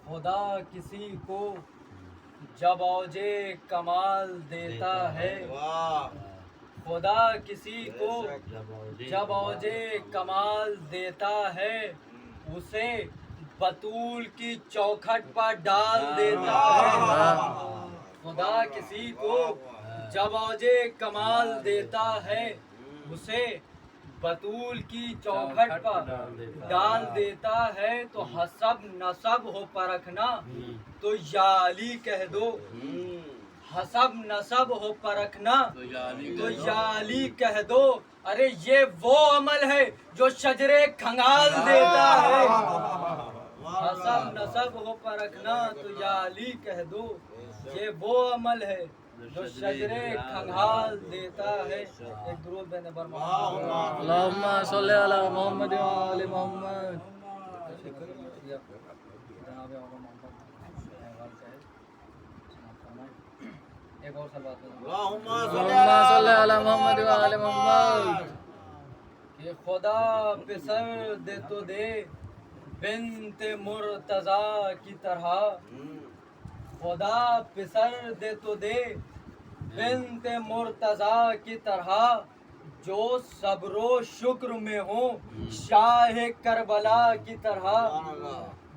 खुदा किसी को जब औजे कमाल देता है, खुदा किसी को जब औजे कमाल देता है, उसे बतूल की चौखट पर डाल देता है। खुदा किसी को जब औजे कमाल देता है, उसे बतूल की चौखट पर डाल देता है। तो हसब नसब हो परखना तो या अली कह दो, हसब नसब हो परखना तो या अली कह दो। अरे ये वो अमल है जो शजरे खंगाल देता है। हसब नसब हो परखना तो या अली कह दो, ये वो अमल है जो शजरे खंगाल देता है। एक दुरूद बेने बर अल्लाहुम्मा सल्ली अला मुहम्मद व आले मुहम्मद। एक और सलवात अल्लाहुम्मा सल्ली अला मुहम्मद व आले मुहम्मद। कि खुदा पे सर दे तो दे बिन्ते मुर्तजा की तरह, खुदा पे सर दे तो दे बिन्ते मुर्तजा की तरह। जो सब्रो शुक्र में हो शाह करबला की तरह,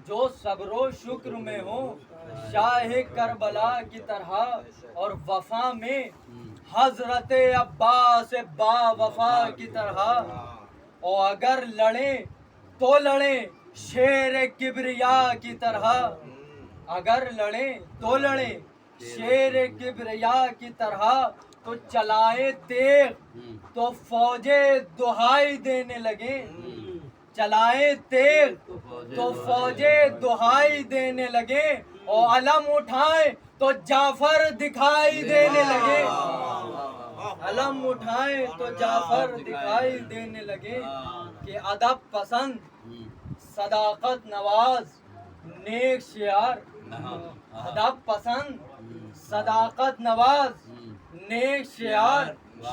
जो सब्रो शुक्र में हो शाह करबला की तरह। और वफा में हजरत अब्बास बा वफा की तरह। और अगर लड़े तो लड़े शेर किब्रिया की तरह, अगर लड़े तो लड़े शेर किब्रिया की तरह। तो चलाए तेग तो फौजे दुहाई देने लगे, चलाए तेग तो फौजे दुहाई देने लगे। और अलम उठाए तो जाफर दिखाई देने लगे, अलम उठाए तो जाफर दिखाई देने लगे। कि अदब पसंद सदाकत नवाज नेक शियार, अदब पसंद सदाकत नवाज नेक शियार।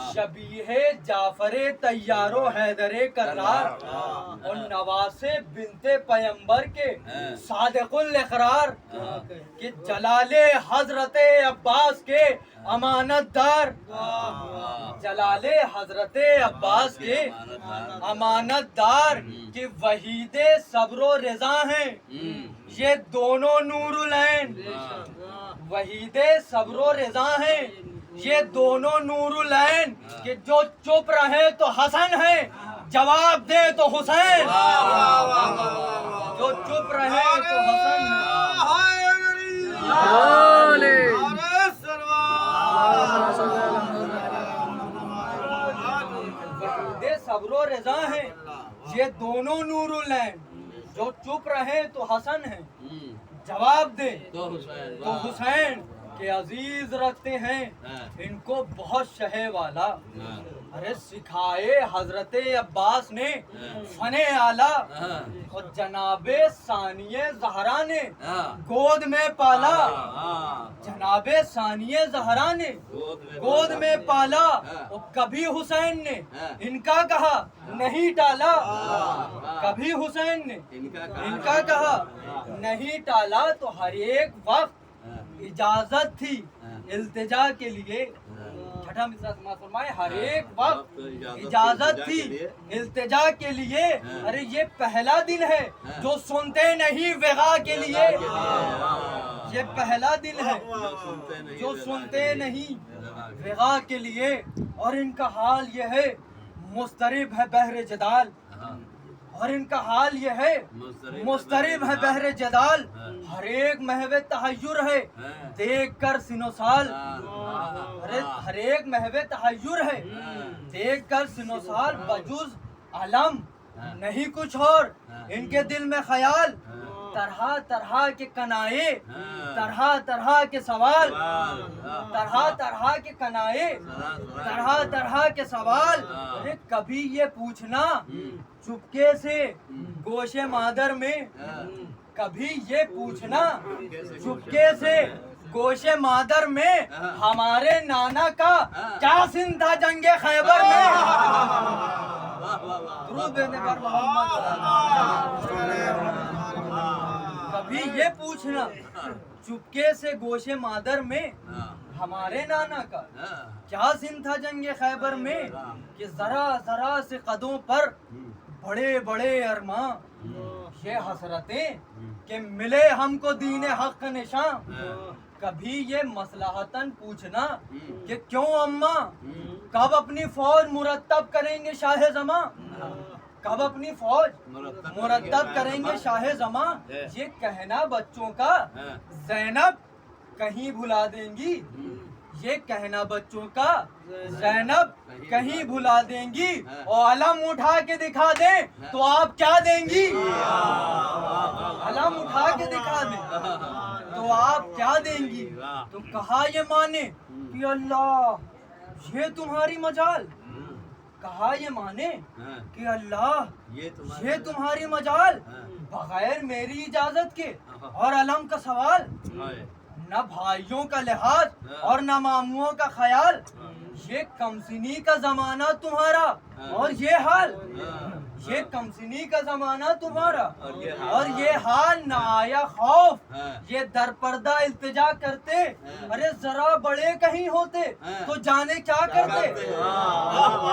शबीहे जाफरे तैयारो हैदरे करार, और नवासे बिनते पैगंबर के सादिकुल इकरार। कि जलाले हजरते अब्बास के अमानतदार, जलाले हजरते अब्बास के अमानतदार। कि वहीदे सब्रो रज़ा हैं ये दोनों नूरुलैन, वहीदे सब्रो रज़ा हैं ये दोनों नूरुलैन। कि जो चुप रहे तो हसन है, जवाब दे तो हुसैन, जो चुप रहे तो हसन वहीदे सब्रो रज़ा हैं ये दोनों नूरुलैन। जो चुप रहे तो हसन है, जवाब दे तो हुसैन। के अजीज रखते हैं इनको बहुत शहे वाला। अरे सिखाए हजरते अब्बास ने फने आला, और जनाबे सानिये ज़हरा ने गोद में पाला, जनाबे सानिये ज़हरा ने गोद में पाला। और कभी हुसैन ने इनका कहा नहीं टाला, कभी हुसैन ने इनका कहा नहीं टाला। तो हर एक वक्त इजाजत थी इल्तिजा के लिए। छठा मिसरा समाज फरमाए, हर एक वक्त इजाजत थी इल्तिजा के लिए। अरे ये पहला दिन है जो सुनते नहीं वेगा के लिए, ये पहला दिन है जो सुनते नहीं वेगा के लिए। और इनका हाल ये है मुस्तरिब है बहरे जदाल, और इनका हाल ये है मुस्तरिब है बहरे जदाल। हर एक महवे तहय्युर है देख कर सिनोसाल, अरे हर एक महवे तहय्युर है देख कर सिनोसाल। बजुज अलम नहीं कुछ और इनके दिल में ख्याल, तरह तरह के कनाए तरह तरह के सवाल, तरह तरह के कनाए तरह तरह के सवाल। अरे कभी ये पूछना चुपके से गोशे मादर में, कभी ये पूछना चुपके से गोशे मादर में हमारे नाना का क्या सिन था जंगे खैबर में। दुरूद बेने पर मोहम्मद। कभी ये पूछना चुपके से गोशे मादर में हमारे नाना का क्या सिन था जंगे खैबर में कि जरा जरा से कदों पर बड़े बड़े अरमा, ये हसरतें कि मिले हमको दीने हक निशान। कभी ये मसलहतन पूछना कि क्यों अम्मा कब अपनी फौज मुरत्तब करेंगे शाह जमा, कब अपनी फौज मुरत्तब करेंगे शाह जमा। ये कहना बच्चों का ज़ैनब कहीं भुला देंगी, ये कहना बच्चों का ज़ैनब कहीं भुला देंगी, और अलम उठा के दिखा दें तो आप क्या देंगी, अलम उठा के दिखा दें तो आप क्या देंगी। तो कहा ये माने कि अल्लाह ये तुम्हारी मजाल, कहा ये माने कि अल्लाह ये तुम्हारी मजाल, बगैर मेरी इजाजत के और अलम का सवाल, न भाइयों का लिहाज और न मामुओं का ख्याल, ये कमसिनी का जमाना तुम्हारा और ये हाल, ये कमसिनी का जमाना तुम्हारा और ये हाल, न आया खौफ ये दर पर्दा इल्तिजा करते, अरे जरा बड़े कहीं होते तो जाने क्या करते,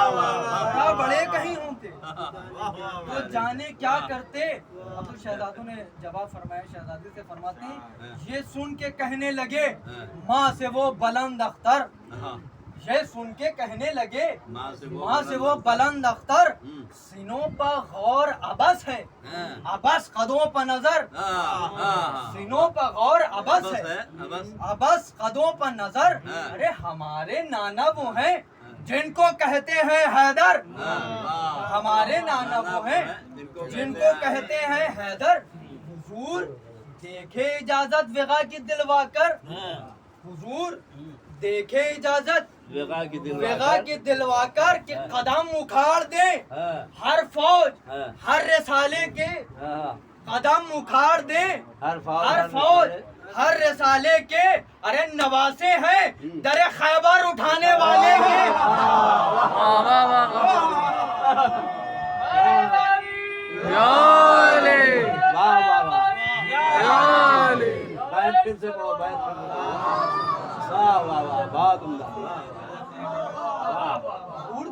जरा बड़े कहीं होते तो जाने क्या करते। अब तो शहजादों ने जवाब फरमाया, शहजादी से फरमाते हैं ये सुन के कहने लगे माँ से वो बुलंद अख्तर, ये सुन के कहने लगे माँ से वो बुलंद अख्तर, सीनों पर गौर अबस है, अबस कदों पर नजर, सीनों पर गौर अबस है, अबस कदों पर नजर। अरे हमारे नाना वो हैं जिनको कहते हैं हैदर, हमारे नाना वो हैं जिनको कहते हैं हैदर। हुजूर देखे इजाजत वेगा की दिलवा कर, हुजूर देखे इजाजत वेगा की दिलवा कर कि कदम उखाड़ दे हर फौज हर रिसाले के, कदम उखाड़ दे हर फौज हर रिसाले के। अरे नवासे हैं दरे खैबर उठाने वाले के,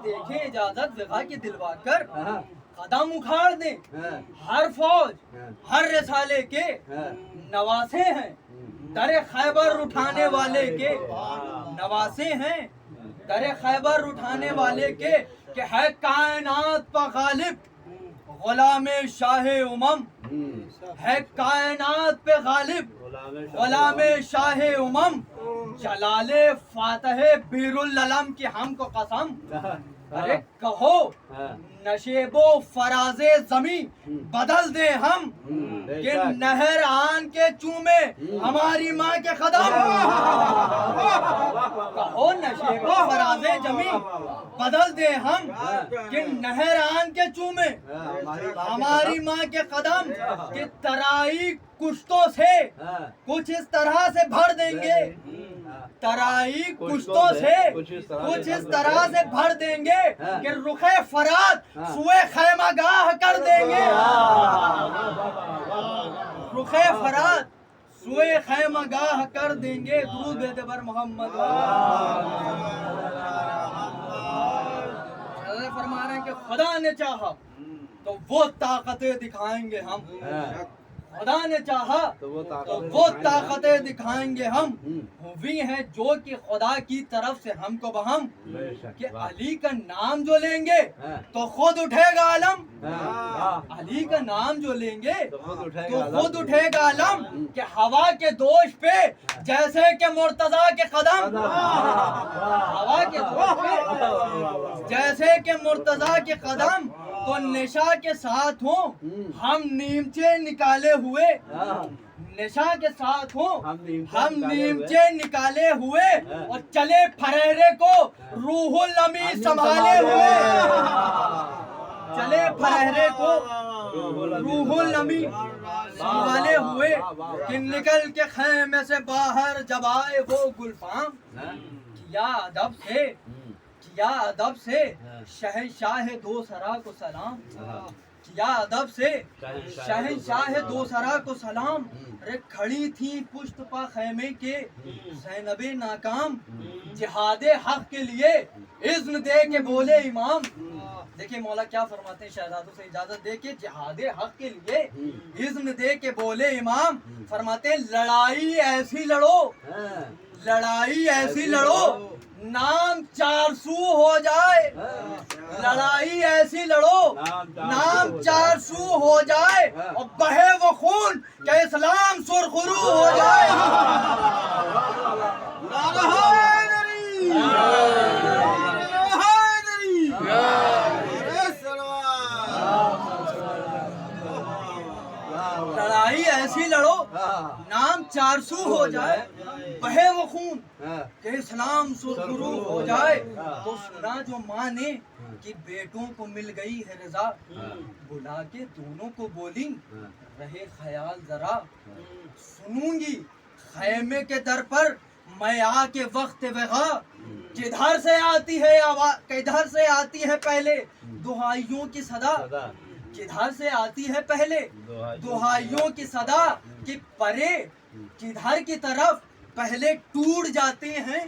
देखे इजाजत वेगा की दिलवा कर कदम उखाड़ दे हर फौज हर रिसाले के, नवासे हैं दरे खैबर उठाने वाले के, नवासे हैं दरे खैबर उठाने वाले के। कि है कायनात पर गालिब गुलाम शाह उमम, है कायनात पे गालिब गुलाम शाह उमम, जलाले फातह बीरुल अलम की हमको कसम। अरे कहो नशेबो फराजे जमी बदल दे हम कि नहर आन के चूमे हमारी माँ के कदम, कहो नशेबो फराजे जमी बदल दे हम कि नहर आन के चूमे हमारी माँ के कदम। कि तराई कुश्तों से कुछ इस तरह से भर देंगे, तराई कुश्तों से कुछ इस तरह से भर देंगे कि रुखे फरात सुए खैमागाह कर देंगे, रुखे फरात सुए खैमागाह कर देंगे। दुरूद बेदबर मोहम्मद फरमा रहे हैं कि खुदा ने चाहा तो वो ताकतें दिखाएंगे हम, खुदा ने चाहा तो वो ताकतें दिखाएंगे हम। हुई हैं जो कि खुदा की तरफ से हमको बहम, कि अली का नाम जो लेंगे तो खुद उठेगा आलम, अली का नाम जो लेंगे तो खुद उठेगा आलम। कि हवा के दोष पे जैसे कि मुर्तजा के कदम, हवा के दोष पे जैसे कि मुर्तजा के कदम, तो निशा के साथ हो हम नीमचे निकाले हुए, निशा के साथ हो हम नीमचे निकाले हुए, और चले फरेरे को रूहुल अमी संभाले हुए, चले फरेरे को रूहुल अमी संभाले हुए। कि निकल के खैमे से बाहर जब आए वो गुलफाम, किया अदब से शहंशाह दो सरा को सलाम, किया अदब से शहंशाह दो सरा को सलाम। अरे खड़ी थी पुश्त पा खैमे के ज़ैनबे नाकाम। जिहादे हक के लिए इज़्न दे के बोले इमाम। देखिए मौला क्या फरमाते हैं, शहजादों से इजाजत दे के जिहादे हक के लिए इज़्न दे के बोले इमाम। फरमाते हैं लड़ाई ऐसी लड़ो, लड़ाई ऐसी लड़ो नाम 400 हो जाए। लड़ाई ऐसी लड़ो नाम 400 हो जाए और बहे वो खून के इस्लाम सुरखरू हो जाए। लड़ाई ऐसी लड़ो नाम 400 हो जाए, बहे वो खून के इस्लाम सुरखरू हो जाए। तो सुना जो माँ ने कि बेटों को मिल गई है रजा, बुला के दोनों को बोली रहे ख्याल जरा। सुनूंगी खैमे के दर पर मैं आके वक्त वगा, किधर से आती है आवाज, किधर से आती है पहले दुहाइयों की सदा। किधर से आती है पहले दुहाइयों की सदा कि परे किधर की तरफ पहले टूट जाते हैं।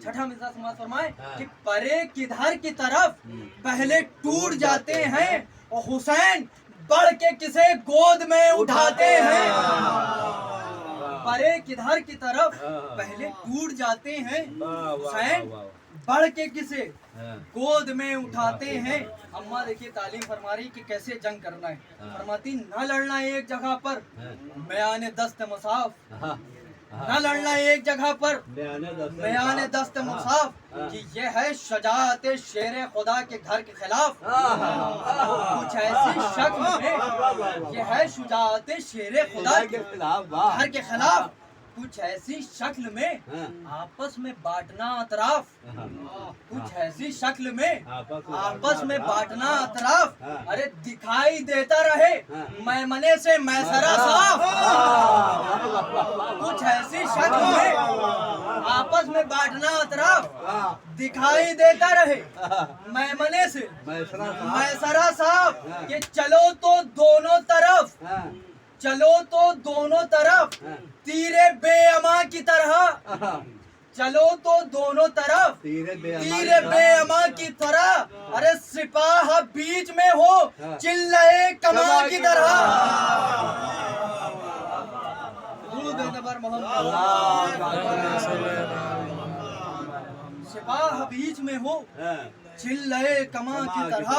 छठा मिसरा समाज फरमाए कि परे किधर की तरफ पहले टूट जाते हैं और हुसैन बढ़ के किसे गोद में उठाते हैं। परे किधर की तरफ पहले टूट जाते हैं, हुसैन बढ़ के किसे गोद में उठाते हैं। अम्मा देखिए तालीम फरमा रही कि कैसे जंग करना है। फरमाती न लड़ना एक जगह पर बयान दस्त मुसाफ, न लड़ना एक जगह पर बयान दस्त मुसाफ कि ये है शजाअत शेर खुदा के घर के खिलाफ। कुछ ऐसी शक्ल में ये है शुजाअत शेर खुदा के घर के खिलाफ। कुछ ऐसी शक्ल में आपस में बांटना अतराफ। कुछ ऐसी शक्ल में आपस में बांटना अतराफ। अरे दिखाई देता रहे मैमने से मैसरा साफ। कुछ ऐसी शक्ल में आपस में बांटना अतराफ, दिखाई देता रहे मैमने से मैसरा साफ। कि चलो तो दोनों तरफ, चलो तो दोनों तरफ तीरे बेअमा की तरह। चलो तो दोनों तरफ तीरे बेअमा की तरह। अरे सिपाह बीच में हो चिल्लाए कमा की तरह। सिपाह बीच में हो चिल्लाए कमा की तरह।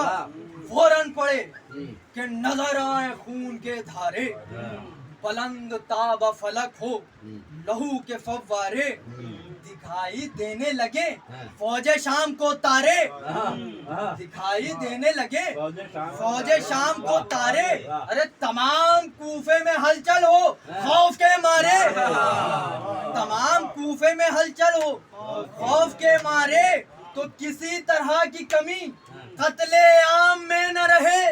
फौरन पड़े कि नजर आए खून के धारे। बुलंद ताब फलक हो लहू के फव्वारे। दिखाई देने लगे फौजे शाम को तारे। दिखाई देने लगे फौजे शाम को तारे। अरे तमाम कूफे में हलचल हो खौफ के मारे। तमाम कूफे में हलचल हो खौफ के मारे। तो किसी तरह की कमी कत्ले आम में न रहे।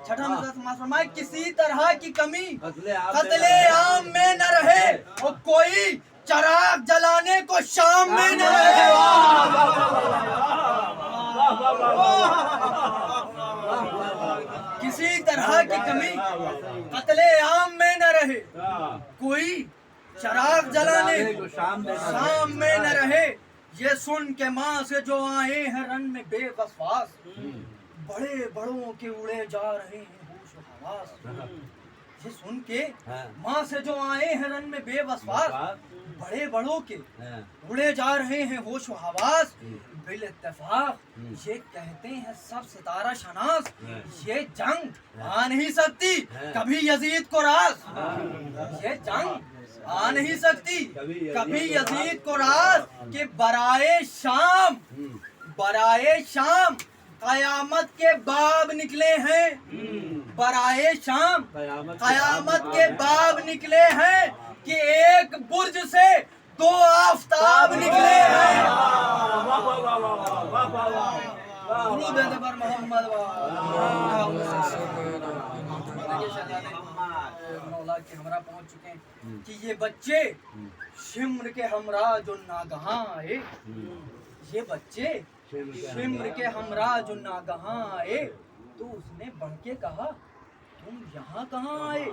छठा मिसरा समाज फरमाए किसी तरह की कमी कत्ले आम में न रहे और कोई चराग जलाने को शाम में न रहे। किसी तरह की कमी कत्ले आम में न रहे, कोई चराग जलाने को शाम में न रहे। ये सुन के माँ से जो आए हैं रन में बेवसवास, बड़े बड़ों के उड़े जा रहे हैं होश और हवास। ये सुन के माँ से जो आए हैं रन में बेवसवास, बड़े बड़ों के उड़े जा रहे हैं होश व हवास। बिल इत्तेफाक ये कहते हैं सब सितारा शनास, ये जंग आ नहीं सकती कभी यजीद को रास। ये जंग आ नहीं सकती कभी यजीद को रास। कि बराए शाम, बराए शाम कयामत के बाब निकले हैं। बराए शाम कयामत के बाब निकले हैं कि एक बुर्ज से दो आफताब निकले हैं। मौला के हमरा पहुंच चुके हैं कि ये बच्चे शिम्र के हमरा जो नागहां आए। ये बच्चे शिम्र के हमरा जो नागहां आए तो उसने बढ़ के कहा तुम यहाँ कहाँ आए?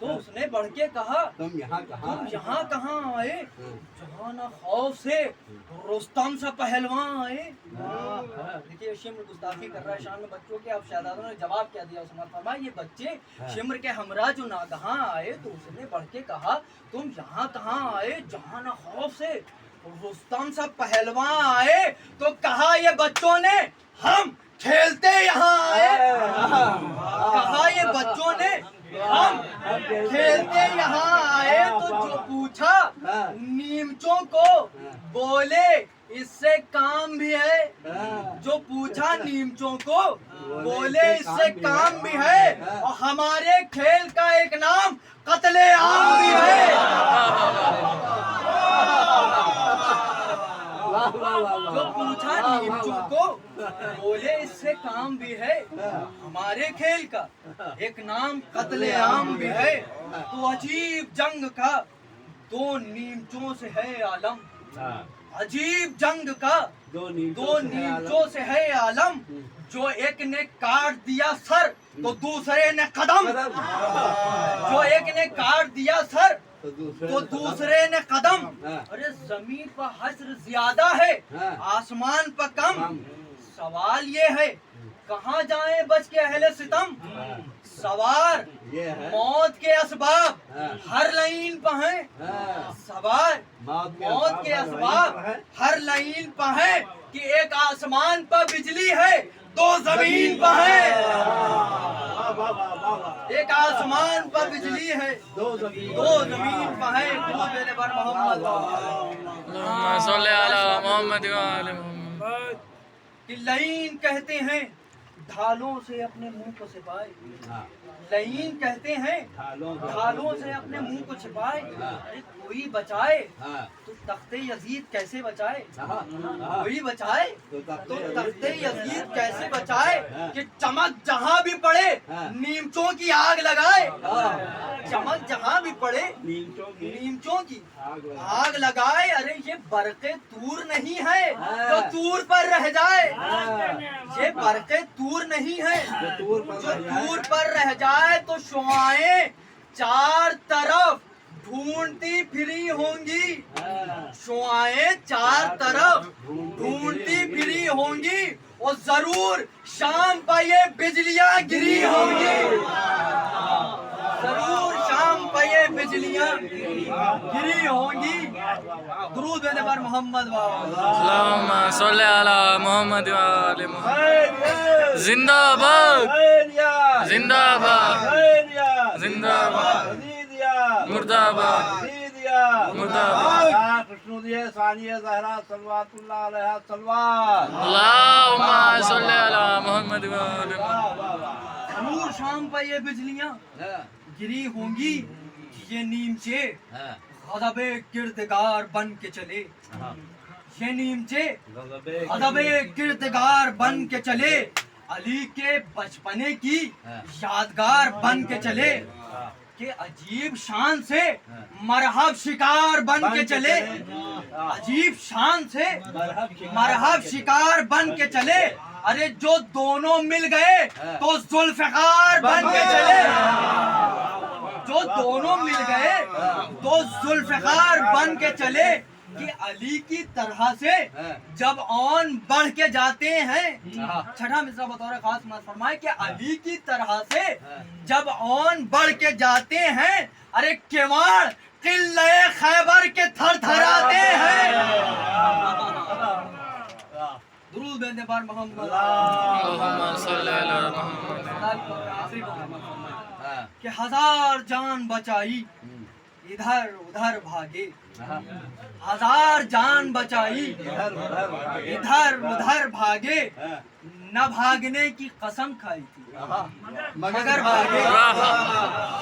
तो उसने बढ़ के कहा तुम यहाँ कहाँ आए? जहाँ न खौफ से रुस्तम सा पहलवान आए। देखिए शिम्र गुस्ताखी कर रहा है शान में बच्चों के। अब शहजादों ने जवाब क्या दिया उसने फरमाया ये बच्चे शिम्र के हमरा जो नागहां आए तो उसने बढ़ के कहा तुम यहाँ कहाँ आए? जहाँ न खौफ से रुस्तम सा पहलवान आए। तो कहा ये बच्चों ने हम खेलते यहाँ आए। कहा ये बच्चों ने हम खेलते यहाँ आए। तो जो पूछा नीमचों को बोले इससे काम भी है। जो पूछा नीमचों को बोले इससे काम भी है और हमारे खेल का एक नाम कत्ले आम भी है। जो पूछा नीमचों को बोले इससे काम भी है हमारे खेल का एक नाम कत्ले आम भी है। तो अजीब जंग का दो नीमचों से है आलम। अजीब जंग का दो नीमचों से है आलम। जो एक ने काट दिया सर तो दूसरे ने कदम। जो एक ने काट दिया सर तो दूसरे ने कदम। अरे जमीन पर हश्र ज्यादा है आसमान पर कम। सवाल ये है कहाँ जाए बच के अहले सितम। सवार मौत के असबाब हर लाइन पर हैं। सवार मौत के असबाब हर लाइन पर हैं कि एक आसमान पर बिजली है दो जमीन पर है। एक आसमान पर बिजली है दो जमीन पर है। मोहम्मद कि लईन कहते हैं ढालों से अपने मुंह को छिपाए। लईन कहते हैं ढालों से अपने मुंह को छिपाए। अरे कोई बचाए तो तख्ते यजीद कैसे बचाए? कोई बचाए तो तख्ते यजीद कैसे बचाए? कि चमक जहां भी पड़े नीमचों की आग लगाए। चमक जहां भी पड़े नीमचों की आग लगाए। अरे ये बरक़े तूर नहीं है जो तूर पर रह जाए। ये बरक़े तूर नहीं है जो तूर पर रह जाए। तो शुआएं चार तरफ ढूंढती फिरी होंगी। शुआएं चार तरफ ढूंढती फिरी होंगी और जरूर शाम पर ये बिजलियां गिरी होंगी। जरूर शाम पर ये बिजलियां गिरी होंगी। दुरूद पर मोहम्मद मोहम्मद जिंदाबाद जिंदाबाद जिंदाबाद मुर्दाबाद मुर्दाबाद। कृष्णोदय सानिया ज़हरा सल्लल्लाहु अलैहि वसल्लम। अल्लाहुम्मा सल्ली अला मोहम्मद। जरूर शाम पर ये बिजलियां गिरी होंगी। ये नीमचे गज़बे किरदगार बन के चले। ये नीमचे गज़बे किरदगार बन के चले। अली के बचपने की यादगार बन के चले। के अजीब शान से मरहब शिकार बन के चले। अजीब शान से मरहब शिकार बन के चले। अरे जो दोनों मिल गए तो जुल्फ़िकार बन के चले। जो दोनों मिल गए तो जुल्फ़िकार बन के चले। कि अली की तरह से जब ऑन बढ़ के जाते हैं। छठा मिसरा बतौर खास मत फरमाए कि अली की तरह से जब ऑन बढ़ के जाते हैं। अरे किवाड़ किले खैबर के थर थराते हैं। दुरूद बेंदे पर मोहम्मद कि हजार जान बचाई इधर उधर भागे। हजार जान बचाई इधर उधर भागे। न भागने की कसम खाई थी मगर भागे।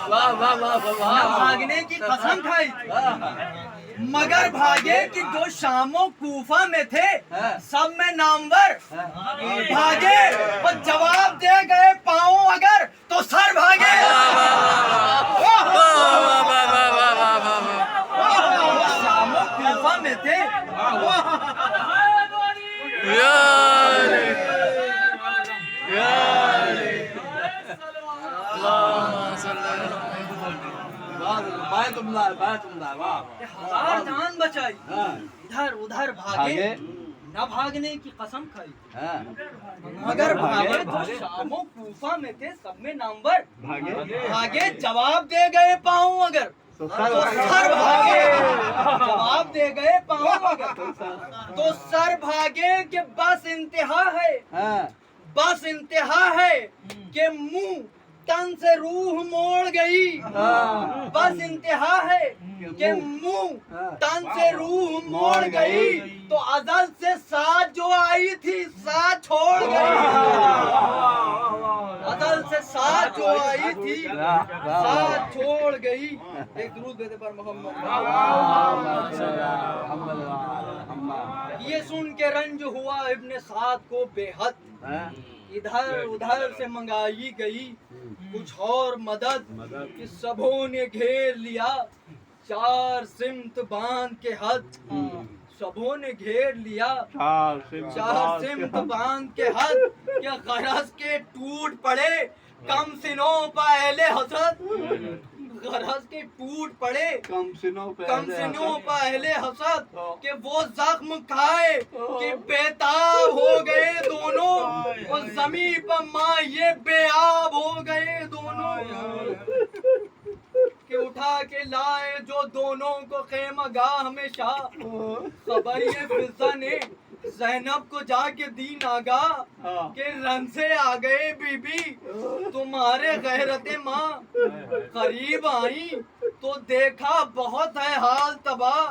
न भागने की कसम खाई थी मगर भागे। कि जो शामो कूफा में थे सब में नामवर भागे। और जवाब दे गए पाओ अगर तो सर भागे। में थे या उम्दा, वाह। 1000 जान बचाई, हाँ। इधर उधर भागे, भागे। न भागने की कसम खाई, हाँ। मगर भागे तो भागे। शामो कूफा में थे सब में नामवर, भागे। भागे जवाब दे गए पाऊं अगर तो तो सर भागे, जवाब दे गए पाऊं अगर तो सर भागे कि बस इंतहा है, हाँ। बस इंतहा है कि मुंह तन से रूह मोड़ गई, हाँ। बस इंतहा है कि मुंह तन से रूह मोड़ गई, तो अजल से साथ जो आई थी साथ छोड़ गई, अजल से साथ जो आई थी साथ छोड़ गई। एक दुरूद बेदे पर मोहम्मद। ये सुन के रंज हुआ इब्ने साद को बेहद, इधर उधर से मंगाई गई कुछ और मदद, कि सबों ने घेर लिया 4 सिमत बांध के हद, सबों ने घेर लिया 4 सिमत बांध के हद, क्या गरज के टूट पड़े कम सिनों पर अहले हसद, गरज के टूट पड़े कम सिनों पे अहले हसद, कि वो जख्म खाए कि बेताब हो गए दोनों, और जमीन पर माँ ये बेआब हो गए दोनों, कि उठा के लाए जो दोनों को खेमगाह में शाह, खबर ये फिजा ने ज़ैनब को जाके दी नागा, के रन से आ गए बीबी तुम्हारे गैरते माँ, करीब आई तो देखा बहुत है हाल तबाह,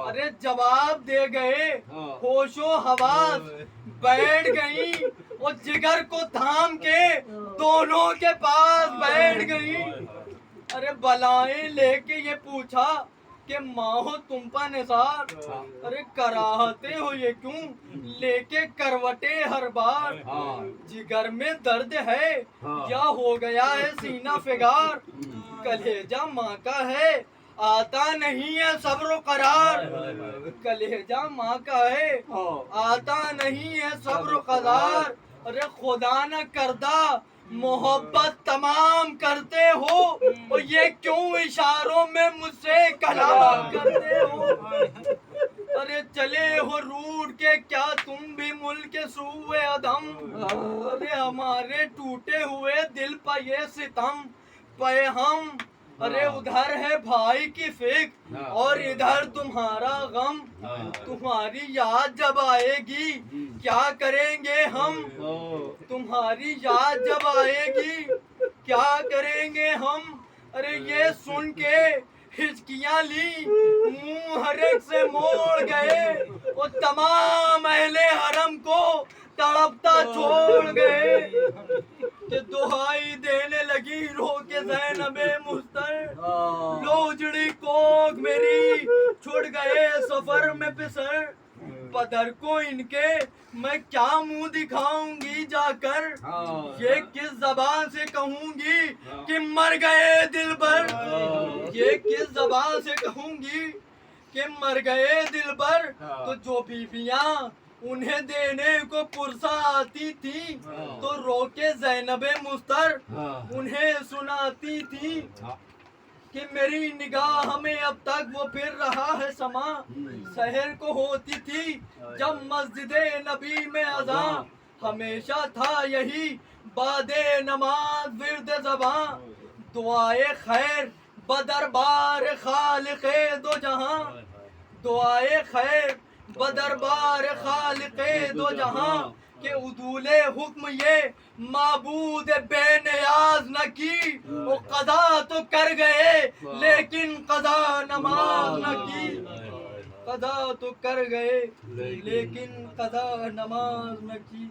अरे जवाब दे गए होशो हवास बैठ गई, और जिगर को थाम के दोनों के पास बैठ गई, अरे बलाएं लेके ये पूछा कि माँ हो तुम पर निसार, अरे कराहते हो ये क्यों लेके करवटे हर बार, जिगर में दर्द है या हो गया है सीना फिगार, कलेजा माँ का है आता नहीं है सब्र करार, कलेजा माँ का है आता नहीं है सब्र करार, अरे खुदा न करदा मोहब्बत तमाम करते हो, और ये क्यों इशारों में मुझसे कलाम करते हो, अरे चले हो रूठ के क्या तुम भी मुल्क सूए अदम, अरे हमारे टूटे हुए दिल पर ये सितम पे हम, अरे उधर है भाई की फिक्र और इधर तुम्हारा गम, तुम्हारी याद जब आएगी क्या करेंगे हम, तुम्हारी याद जब आएगी क्या करेंगे हम, अरे ये सुन के हिचकियां ली मुंह हर एक से मोड़ गए, और तमाम अहले हरम को तड़पता छोड़ गए, कि दुहाई देने लगी रो के ज़ैनबे मुस्तर, लो उजड़ी कोक मेरी छुड़ गए सफर में पिसर, पदर को इनके मैं क्या मुंह दिखाऊंगी जाकर, ये किस जबान से कहूंगी कि मर गए दिल भर, ये किस जबान से कहूंगी कि मर गए दिल भर, तो जो बीबियां उन्हें देने को पुरसा आती थी तो रोके ज़ैनबे मुस्तर उन्हें सुनाती थी, कि मेरी निगाह में अब तक वो फिर रहा है समा, शहर को होती थी जब मस्जिद नबी में अज़ान, हमेशा था यही बादे नमाज विर्द ज़बां, दुआए खैर बदरबार खालिक़े दो जहां, दुआए खैर बदरबार खालिक़े दो जहां, के उदूले हुक्म ये माबूद बेनियाज न की, वो कदा तो कर गए लेकिन कदा नमाज न की, कदा तो कर गए लेकिन कदा नमाज न की।